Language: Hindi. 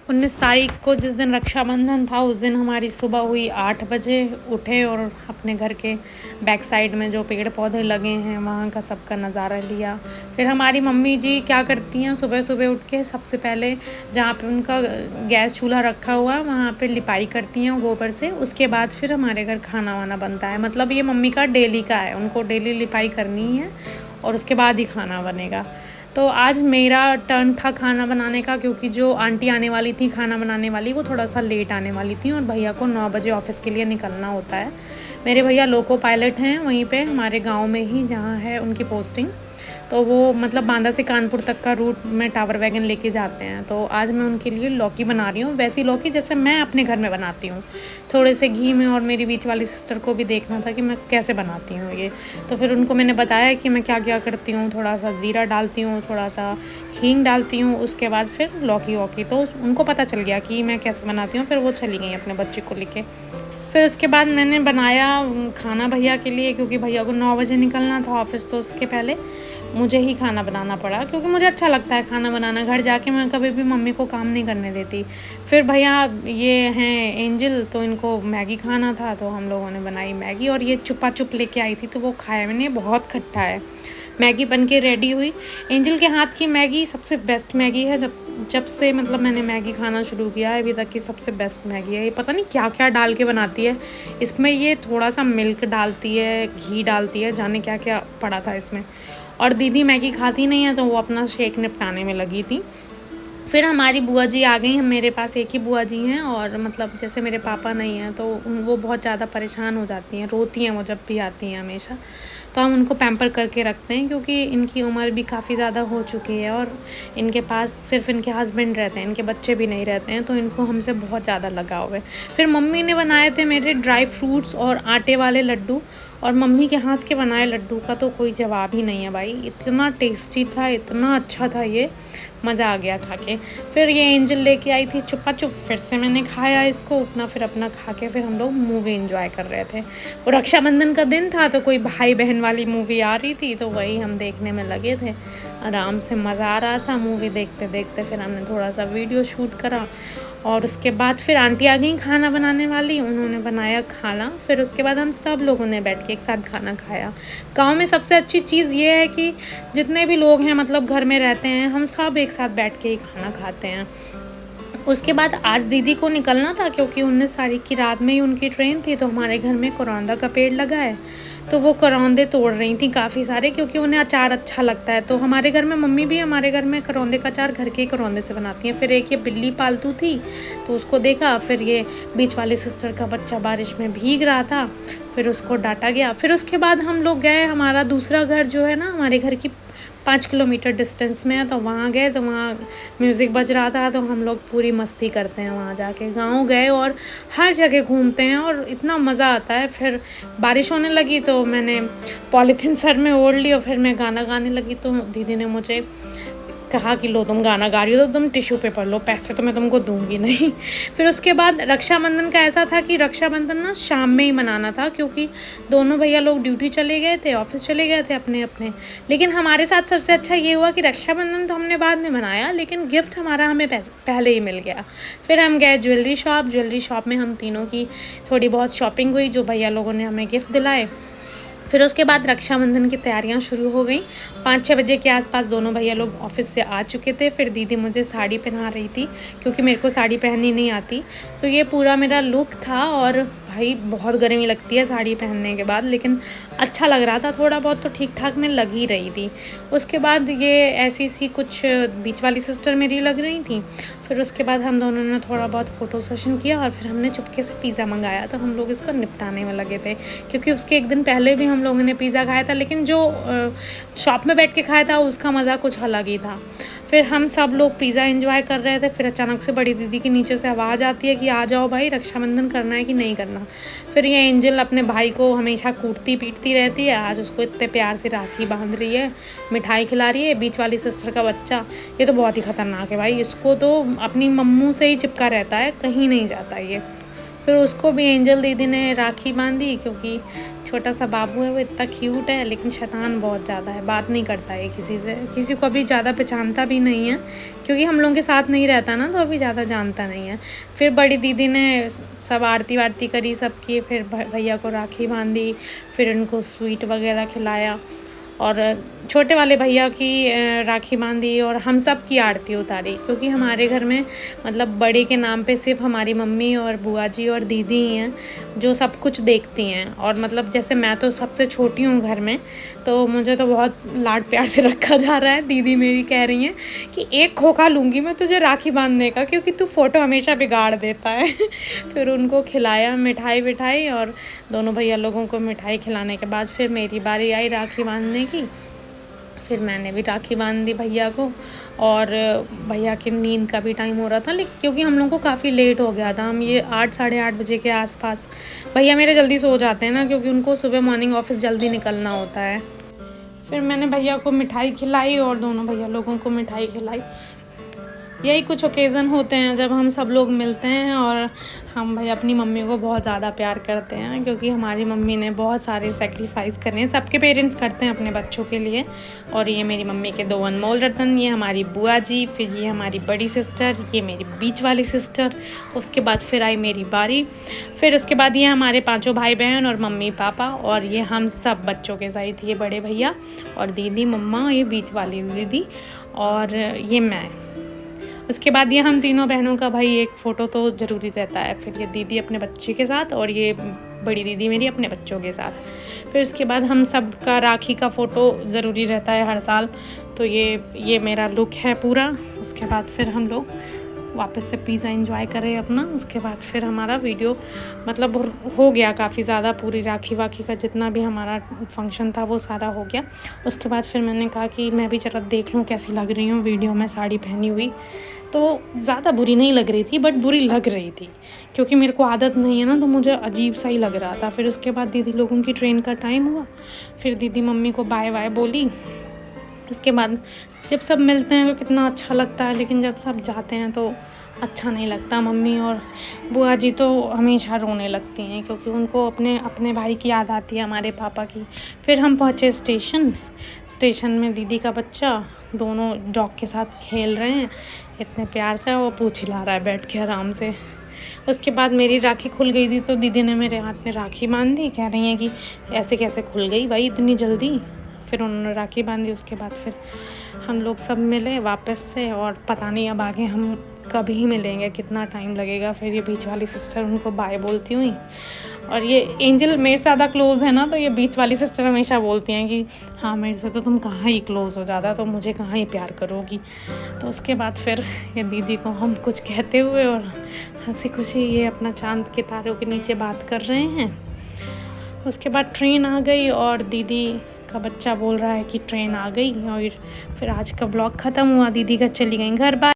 19 तारीख को जिस दिन रक्षाबंधन था उस दिन हमारी सुबह हुई 8 बजे। उठे और अपने घर के बैक साइड में जो पेड़ पौधे लगे हैं वहाँ का सबका नज़ारा लिया। फिर हमारी मम्मी जी क्या करती हैं, सुबह सुबह उठ के सबसे पहले जहाँ पे उनका गैस चूल्हा रखा हुआ है वहाँ पे लिपाई करती हैं गोबर से। उसके बाद फिर हमारे घर खाना वाना बनता है। मतलब ये मम्मी का डेली का है, उनको डेली लिपाई करनी है और उसके बाद ही खाना बनेगा। तो आज मेरा टर्न था खाना बनाने का, क्योंकि जो आंटी आने वाली थी खाना बनाने वाली वो थोड़ा सा लेट आने वाली थी और भैया को 9 बजे ऑफ़िस के लिए निकलना होता है। मेरे भैया लोको पायलट हैं वहीं पे हमारे गांव में ही जहाँ है उनकी पोस्टिंग। तो वो मतलब बांदा से कानपुर तक का रूट में टावर वैगन लेके जाते हैं। तो आज मैं उनके लिए लौकी बना रही हूँ, वैसी लौकी जैसे मैं अपने घर में बनाती हूँ, थोड़े से घी में। और मेरी बीच वाली सिस्टर को भी देखना था कि मैं कैसे बनाती हूँ ये। तो फिर उनको मैंने बताया कि मैं क्या क्या करती हूँ, थोड़ा सा ज़ीरा डालती हूँ, थोड़ा सा हींग डालती हूँ, उसके बाद फिर लौकी वौकी। तो उनको पता चल गया कि मैं कैसे बनाती हूँ। फिर वो चली गई अपने बच्चे को लेके। फिर उसके बाद मैंने बनाया खाना भैया के लिए, क्योंकि भैया को 9 बजे निकलना था ऑफ़िस। तो उसके पहले मुझे ही खाना बनाना पड़ा, क्योंकि मुझे अच्छा लगता है खाना बनाना। घर जाके मैं कभी भी मम्मी को काम नहीं करने देती। फिर भैया ये हैं एंजल, तो इनको मैगी खाना था तो हम लोगों ने बनाई मैगी। और ये चुपा चुप लेके आई थी तो वो खाया मैंने, बहुत खट्टा है। मैगी बन के रेडी हुई। एंजल के हाथ की मैगी सबसे बेस्ट मैगी है। जब जब से मतलब मैंने मैगी खाना शुरू किया है अभी तक की सबसे बेस्ट मैगी है। ये पता नहीं क्या क्या डाल के बनाती है। इसमें ये थोड़ा सा मिल्क डालती है, घी डालती है, जाने क्या क्या पड़ा था इसमें। और दीदी मैगी खाती नहीं है तो वो अपना शेक निपटाने में लगी थी। फिर हमारी बुआ जी आ गई। हम मेरे पास एक ही बुआ जी हैं और मतलब जैसे मेरे पापा नहीं हैं तो वो बहुत ज़्यादा परेशान हो जाती हैं, रोती हैं वो जब भी आती हैं हमेशा। तो हम उनको पैम्पर करके रखते हैं, क्योंकि इनकी उम्र भी काफ़ी ज़्यादा हो चुकी है और इनके पास सिर्फ इनके हस्बैंड रहते हैं, इनके बच्चे भी नहीं रहते हैं। तो इनको हमसे बहुत ज़्यादा लगाव है। फिर मम्मी ने बनाए थे मेरे ड्राई फ्रूट्स और आटे वाले लड्डू। और मम्मी के हाथ के बनाए लड्डू का तो कोई जवाब ही नहीं है भाई, इतना टेस्टी था, इतना अच्छा था ये, मज़ा आ गया खा के। फिर ये एंजल लेके आई थी चुपा चुप, फिर से मैंने खाया इसको अपना, फिर अपना खा के फिर हम लोग मूवी एंजॉय कर रहे थे। वो रक्षाबंधन का दिन था तो कोई भाई बहन वाली मूवी आ रही थी तो वही हम देखने में लगे थे। आराम से मज़ा आ रहा था मूवी देखते देखते। फिर हमने थोड़ा सा वीडियो शूट करा और उसके बाद फिर आंटी आ गई खाना बनाने वाली, उन्होंने बनाया खाना। फिर उसके बाद हम सब लोगों ने बैठ के एक साथ खाना खाया। गाँव में सबसे अच्छी चीज़ ये है कि जितने भी लोग हैं मतलब घर में रहते हैं, हम सब एक साथ बैठ के ही खाना खाते हैं। उसके बाद आज दीदी को निकलना था, क्योंकि 19 तारीख की रात में ही उनकी ट्रेन थी। तो हमारे घर में करौंदा का पेड़ लगा है, तो वो करौंदे तोड़ रही थी काफ़ी सारे, क्योंकि उन्हें अचार अच्छा लगता है। तो हमारे घर में मम्मी भी हमारे घर में करौंदे का अचार घर के ही करौंदे से बनाती हैं। फिर एक ये बिल्ली पालतू थी तो उसको देखा। फिर ये बीच वाली सिस्टर का बच्चा बारिश में भीग रहा था, फिर उसको डांटा गया। फिर उसके बाद हम लोग गए, हमारा दूसरा घर जो है ना हमारे घर की 5 किलोमीटर डिस्टेंस में है, तो वहाँ गए। तो वहाँ म्यूज़िक बज रहा था तो हम लोग पूरी मस्ती करते हैं वहाँ जाके। गाँव गए और हर जगह घूमते हैं और इतना मज़ा आता है। फिर बारिश होने लगी तो मैंने पॉलीथीन सर में ओढ़ ली और फिर मैं गाना गाने लगी। तो दीदी ने मुझे कहा कि लो तुम गाना गा रही हो तो तुम टिश्यू पेपर लो, पैसे तो मैं तुमको दूंगी नहीं। फिर उसके बाद रक्षाबंधन का ऐसा था कि रक्षाबंधन ना शाम में ही मनाना था, क्योंकि दोनों भैया लोग ड्यूटी चले गए थे, ऑफिस चले गए थे अपने अपने। लेकिन हमारे साथ सबसे अच्छा ये हुआ कि रक्षाबंधन तो हमने बाद में मनाया, लेकिन गिफ्ट हमारा हमें पहले ही मिल गया। फिर हम गए ज्वेलरी शॉप में हम तीनों की थोड़ी बहुत शॉपिंग हुई, जो भैया लोगों ने हमें गिफ्ट दिलाए। फिर उसके बाद रक्षाबंधन की तैयारियां शुरू हो गई। 5-6 बजे के आसपास दोनों भैया लोग ऑफिस से आ चुके थे। फिर दीदी मुझे साड़ी पहना रही थी, क्योंकि मेरे को साड़ी पहननी नहीं आती। तो ये पूरा मेरा लुक था। और भाई बहुत गर्मी लगती है साड़ी पहनने के बाद, लेकिन अच्छा लग रहा था, थोड़ा बहुत तो ठीक ठाक मैं लग ही रही थी। उसके बाद ये ऐसी सी कुछ बीच वाली सिस्टर मेरी लग रही थी। फिर उसके बाद हम दोनों ने थोड़ा बहुत फ़ोटो सेशन किया और फिर हमने चुपके से पिज़्ज़ा मंगाया। तो हम लोग इसको निपटाने में लगे थे, क्योंकि उसके एक दिन पहले भी हम लोगों ने पिज़्ज़ा खाया था, लेकिन जो शॉप में बैठ के खाया था उसका मज़ा कुछ अलग ही था। फिर हम सब लोग पिज़्ज़ा एंजॉय कर रहे थे। फिर अचानक से बड़ी दीदी की नीचे से आवाज़ आती है कि आ जाओ भाई, रक्षाबंधन करना है कि नहीं करना। फिर ये एंजल अपने भाई को हमेशा कूटती पीटती रहती है, आज उसको इतने प्यार से राखी बांध रही है, मिठाई खिला रही है। बीच वाली सिस्टर का बच्चा, ये तो बहुत ही खतरनाक है भाई, इसको तो अपनी मम्मू से ही चिपका रहता है, कहीं नहीं जाता ये। फिर उसको भी एंजल दीदी ने राखी बांधी, क्योंकि छोटा सा बाबू है, वो इतना क्यूट है लेकिन शैतान बहुत ज़्यादा है, बात नहीं करता है किसी से, किसी को अभी ज़्यादा पहचानता भी नहीं है, क्योंकि हम लोगों के साथ नहीं रहता ना, तो अभी ज़्यादा जानता नहीं है। फिर बड़ी दीदी ने सब आरती वारती करी सब की, फिर भैया को राखी बांधी, फिर उनको स्वीट वगैरह खिलाया, और छोटे वाले भैया की राखी बांधी, और हम सब की आरती उतारी, क्योंकि हमारे घर में मतलब बड़े के नाम पे सिर्फ हमारी मम्मी और बुआ जी और दीदी ही हैं जो सब कुछ देखती हैं। और मतलब जैसे मैं तो सबसे छोटी हूँ घर में, तो मुझे तो बहुत लाड प्यार से रखा जा रहा है। दीदी मेरी कह रही हैं कि एक खोखा लूँगी मैं तुझे राखी बांधने का, क्योंकि तू फ़ोटो हमेशा बिगाड़ देता है। फिर उनको खिलाया मिठाई विठाई, और दोनों भैया लोगों को मिठाई खिलाने के बाद फिर मेरी बारी आई राखी बांधने की। फिर मैंने भी राखी बांध दी भैया को, और भैया की नींद का भी टाइम हो रहा था, लेकिन क्योंकि हम लोग को काफ़ी लेट हो गया था, हम ये 8 साढ़े 8 बजे के आसपास, भैया मेरे जल्दी सो जाते हैं ना, क्योंकि उनको सुबह मॉर्निंग ऑफिस जल्दी निकलना होता है। फिर मैंने भैया को मिठाई खिलाई और दोनों भैया लोगों को मिठाई खिलाई। यही कुछ ओकेज़न होते हैं जब हम सब लोग मिलते हैं, और हम भाई अपनी मम्मी को बहुत ज़्यादा प्यार करते हैं, क्योंकि हमारी मम्मी ने बहुत सारे सैक्रिफाइस करे हैं, सबके पेरेंट्स करते हैं अपने बच्चों के लिए। और ये मेरी मम्मी के 2 अनमोल रतन, ये हमारी बुआ जी, फिर ये हमारी बड़ी सिस्टर, ये मेरी बीच वाली सिस्टर, उसके बाद फिर आई मेरी बारी, फिर उसके बाद ये हमारे 5 भाई बहन और मम्मी पापा, और ये हम सब बच्चों के साथ, ये बड़े भैया और दीदी मम्मा, ये बीच वाली दीदी, और ये मैं। उसके बाद ये हम तीनों बहनों का भाई एक फ़ोटो तो ज़रूरी रहता है, फिर ये दीदी अपने बच्चे के साथ, और ये बड़ी दीदी मेरी अपने बच्चों के साथ। फिर उसके बाद हम सब का राखी का फ़ोटो ज़रूरी रहता है हर साल, तो ये मेरा लुक है पूरा। उसके बाद फिर हम लोग वापस से पिज़्ज़ा एंजॉय करें अपना। उसके बाद फिर हमारा वीडियो मतलब हो गया काफ़ी ज़्यादा, पूरी राखी वाखी का जितना भी हमारा फंक्शन था वो सारा हो गया। उसके बाद फिर मैंने कहा कि मैं भी ज़रा देख लूँ कैसी लग रही हूँ वीडियो में साड़ी पहनी हुई। तो ज़्यादा बुरी नहीं लग रही थी, बट बुरी लग रही थी, क्योंकि मेरे को आदत नहीं है ना, तो मुझे अजीब सा ही लग रहा था। फिर उसके बाद दीदी लोगों की ट्रेन का टाइम हुआ, फिर दीदी मम्मी को बाय बाय बोली। उसके बाद जब सब मिलते हैं तो कितना अच्छा लगता है, लेकिन जब सब जाते हैं तो अच्छा नहीं लगता। मम्मी और बुआ जी तो हमेशा रोने लगती हैं, क्योंकि उनको अपने भाई की याद आती है, हमारे पापा की। फिर हम पहुँचे स्टेशन में दीदी का बच्चा दोनों डॉग के साथ खेल रहे हैं, इतने प्यार से वो पूँछ हिला रहा है बैठ के आराम से। उसके बाद मेरी राखी खुल गई थी, तो दीदी ने मेरे हाथ में राखी बांध दी, कह रही हैं कि ऐसे कैसे खुल गई भाई इतनी जल्दी। फिर उन्होंने राखी बांधी। उसके बाद फिर हम लोग सब मिले वापस से, और पता नहीं अब आगे हम कभी मिलेंगे, कितना टाइम लगेगा। फिर ये बीच वाली सिस्टर उनको बाय बोलती हुई, और ये एंजल मेरे से ज़्यादा क्लोज़ है ना, तो ये बीच वाली सिस्टर हमेशा बोलती हैं कि हाँ मेरे से तो तुम कहाँ ही क्लोज़ हो ज़्यादा, तो मुझे कहाँ ही प्यार करोगी। तो उसके बाद फिर ये दीदी को हम कुछ कहते हुए और हंसी खुशी ये अपना चाँद के तारों के नीचे बात कर रहे हैं। उसके बाद ट्रेन आ गई, और दीदी का बच्चा बोल रहा है कि ट्रेन आ गई, और फिर आज का ब्लॉग ख़त्म हुआ। दीदी का चली गई घर। बाय।